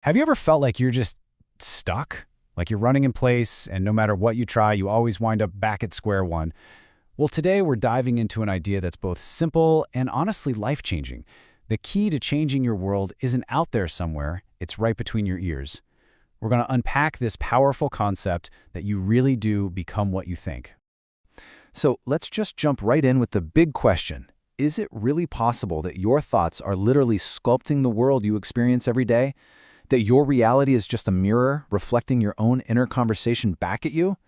Have you ever felt like you're just stuck? Like you're running in place, and no matter what you try, you always wind up back at square one? Well, today we're diving into an idea that's both simple and honestly life-changing. The key to changing your world isn't out there somewhere, it's right between your ears. We're going to unpack this powerful concept that you really do become what you think. So let's just jump right in with the big question. Is it really possible that your thoughts are literally sculpting the world you experience every day? That your reality is just a mirror reflecting your own inner conversation back at you?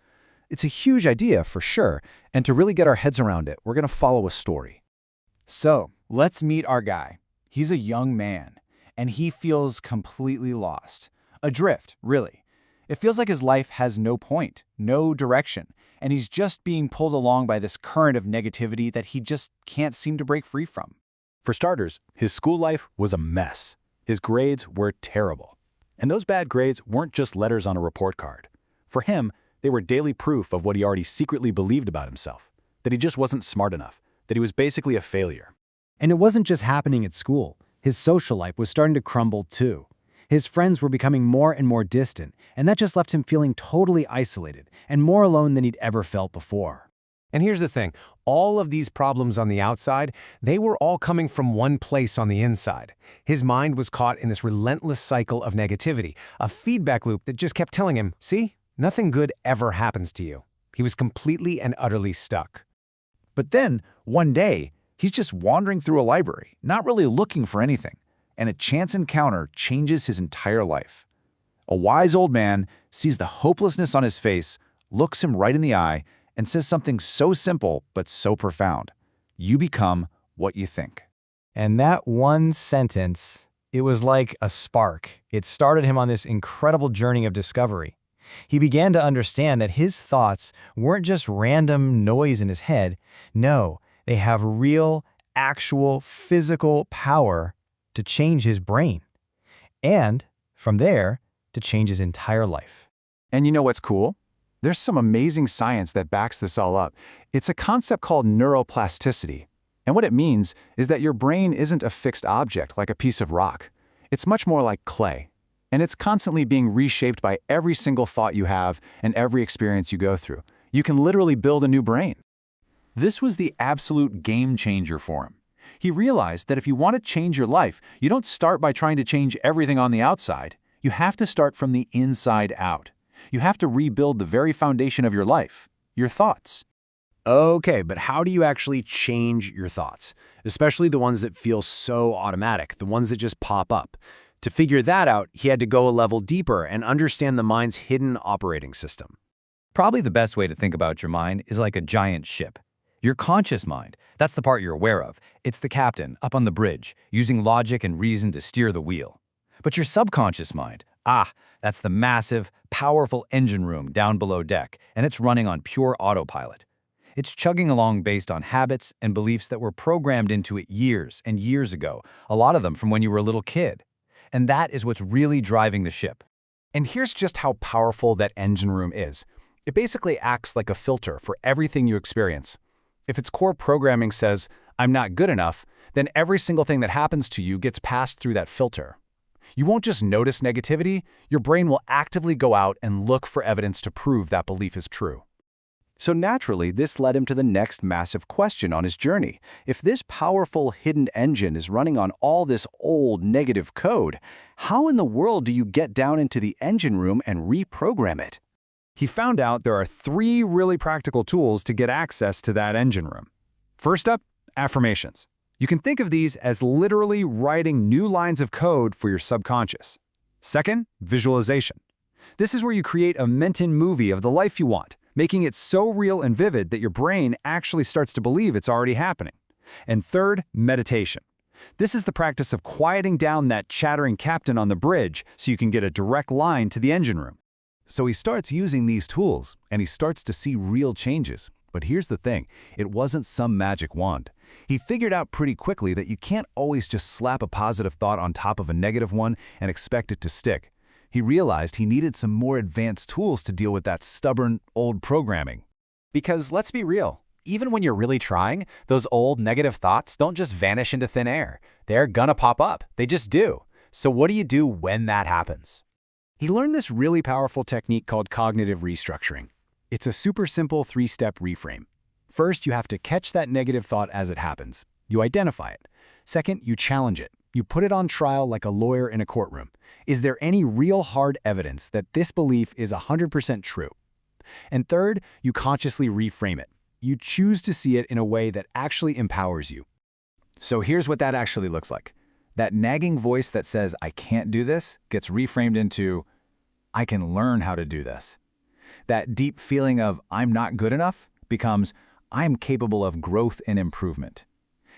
It's a huge idea for sure, and to really get our heads around it, we're going to follow a story. So, let's meet our guy. He's a young man, and he feels completely lost. Adrift, really. It feels like his life has no point, no direction, and he's just being pulled along by this current of negativity that he just can't seem to break free from. For starters, his school life was a mess. His grades were terrible. And those bad grades weren't just letters on a report card. For him, they were daily proof of what he already secretly believed about himself, that he just wasn't smart enough, that he was basically a failure. And it wasn't just happening at school. His social life was starting to crumble too. His friends were becoming more and more distant, and that just left him feeling totally isolated and more alone than he'd ever felt before. And here's the thing, all of these problems on the outside, they were all coming from one place on the inside. His mind was caught in this relentless cycle of negativity, a feedback loop that just kept telling him, see, nothing good ever happens to you. He was completely and utterly stuck. But then, one day, he's just wandering through a library, not really looking for anything, and a chance encounter changes his entire life. A wise old man sees the hopelessness on his face, looks him right in the eye, and says something so simple but so profound. You become what you think. And that one sentence, it was like a spark. It started him on this incredible journey of discovery. He began to understand that his thoughts weren't just random noise in his head. No, they have real, actual, physical power to change his brain. And, from there, to change his entire life. And you know what's cool? There's some amazing science that backs this all up. It's a concept called neuroplasticity. And what it means is that your brain isn't a fixed object like a piece of rock. It's much more like clay. And it's constantly being reshaped by every single thought you have and every experience you go through. You can literally build a new brain. This was the absolute game changer for him. He realized that if you want to change your life, you don't start by trying to change everything on the outside. You have to start from the inside out. You have to rebuild the very foundation of your life, your thoughts. Okay, but how do you actually change your thoughts? Especially the ones that feel so automatic, the ones that just pop up. To figure that out, he had to go a level deeper and understand the mind's hidden operating system. Probably the best way to think about your mind is like a giant ship. Your conscious mind, that's the part you're aware of. It's the captain, up on the bridge, using logic and reason to steer the wheel. But your subconscious mind, that's the massive, powerful engine room down below deck, and it's running on pure autopilot. It's chugging along based on habits and beliefs that were programmed into it years and years ago, a lot of them from when you were a little kid. And that is what's really driving the ship. And here's just how powerful that engine room is. It basically acts like a filter for everything you experience. If its core programming says, I'm not good enough, then every single thing that happens to you gets passed through that filter. You won't just notice negativity, your brain will actively go out and look for evidence to prove that belief is true. So naturally, this led him to the next massive question on his journey. If this powerful hidden engine is running on all this old negative code, how in the world do you get down into the engine room and reprogram it? He found out there are 3 really practical tools to get access to that engine room. First up, affirmations. You can think of these as literally writing new lines of code for your subconscious. Second, visualization. This is where you create a mental movie of the life you want, making it so real and vivid that your brain actually starts to believe it's already happening. And third, meditation. This is the practice of quieting down that chattering captain on the bridge so you can get a direct line to the engine room. So he starts using these tools, and he starts to see real changes. But here's the thing, it wasn't some magic wand. He figured out pretty quickly that you can't always just slap a positive thought on top of a negative one and expect it to stick. He realized he needed some more advanced tools to deal with that stubborn, old programming. Because let's be real, even when you're really trying, those old negative thoughts don't just vanish into thin air. They're gonna pop up. They just do. So what do you do when that happens? He learned this really powerful technique called cognitive restructuring. It's a super simple 3-step reframe. First, you have to catch that negative thought as it happens. You identify it. Second, you challenge it. You put it on trial like a lawyer in a courtroom. Is there any real hard evidence that this belief is 100% true? And third, you consciously reframe it. You choose to see it in a way that actually empowers you. So here's what that actually looks like. That nagging voice that says, I can't do this, gets reframed into, I can learn how to do this. That deep feeling of, I'm not good enough, becomes, I'm capable of growth and improvement.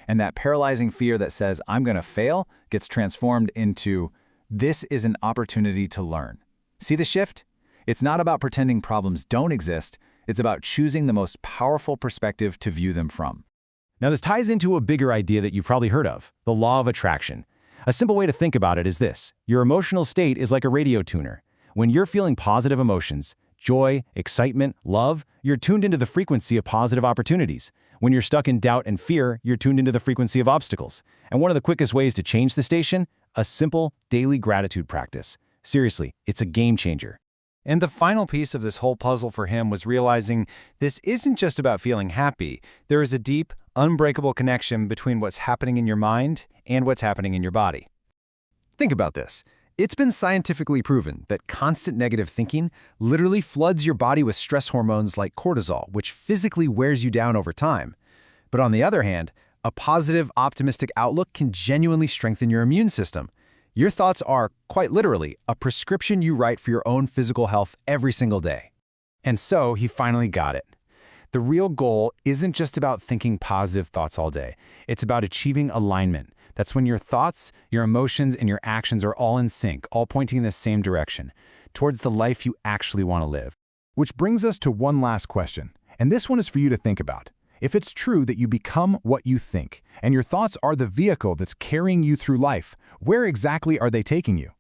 And that paralyzing fear that says, I'm going to fail, gets transformed into, this is an opportunity to learn. See the shift? It's not about pretending problems don't exist. It's about choosing the most powerful perspective to view them from. Now this ties into a bigger idea that you've probably heard of, the law of attraction. A simple way to think about it is this. Your emotional state is like a radio tuner. When you're feeling positive emotions, joy, excitement, love, you're tuned into the frequency of positive opportunities. When you're stuck in doubt and fear, you're tuned into the frequency of obstacles. And one of the quickest ways to change the station? A simple daily gratitude practice. Seriously, it's a game changer. And the final piece of this whole puzzle for him was realizing this isn't just about feeling happy. There is a deep, unbreakable connection between what's happening in your mind and what's happening in your body. Think about this. It's been scientifically proven that constant negative thinking literally floods your body with stress hormones like cortisol, which physically wears you down over time. But on the other hand, a positive, optimistic outlook can genuinely strengthen your immune system. Your thoughts are, quite literally, a prescription you write for your own physical health every single day. And so he finally got it. The real goal isn't just about thinking positive thoughts all day. It's about achieving alignment. That's when your thoughts, your emotions, and your actions are all in sync, all pointing in the same direction, towards the life you actually want to live. Which brings us to one last question, and this one is for you to think about. If it's true that you become what you think, and your thoughts are the vehicle that's carrying you through life, where exactly are they taking you?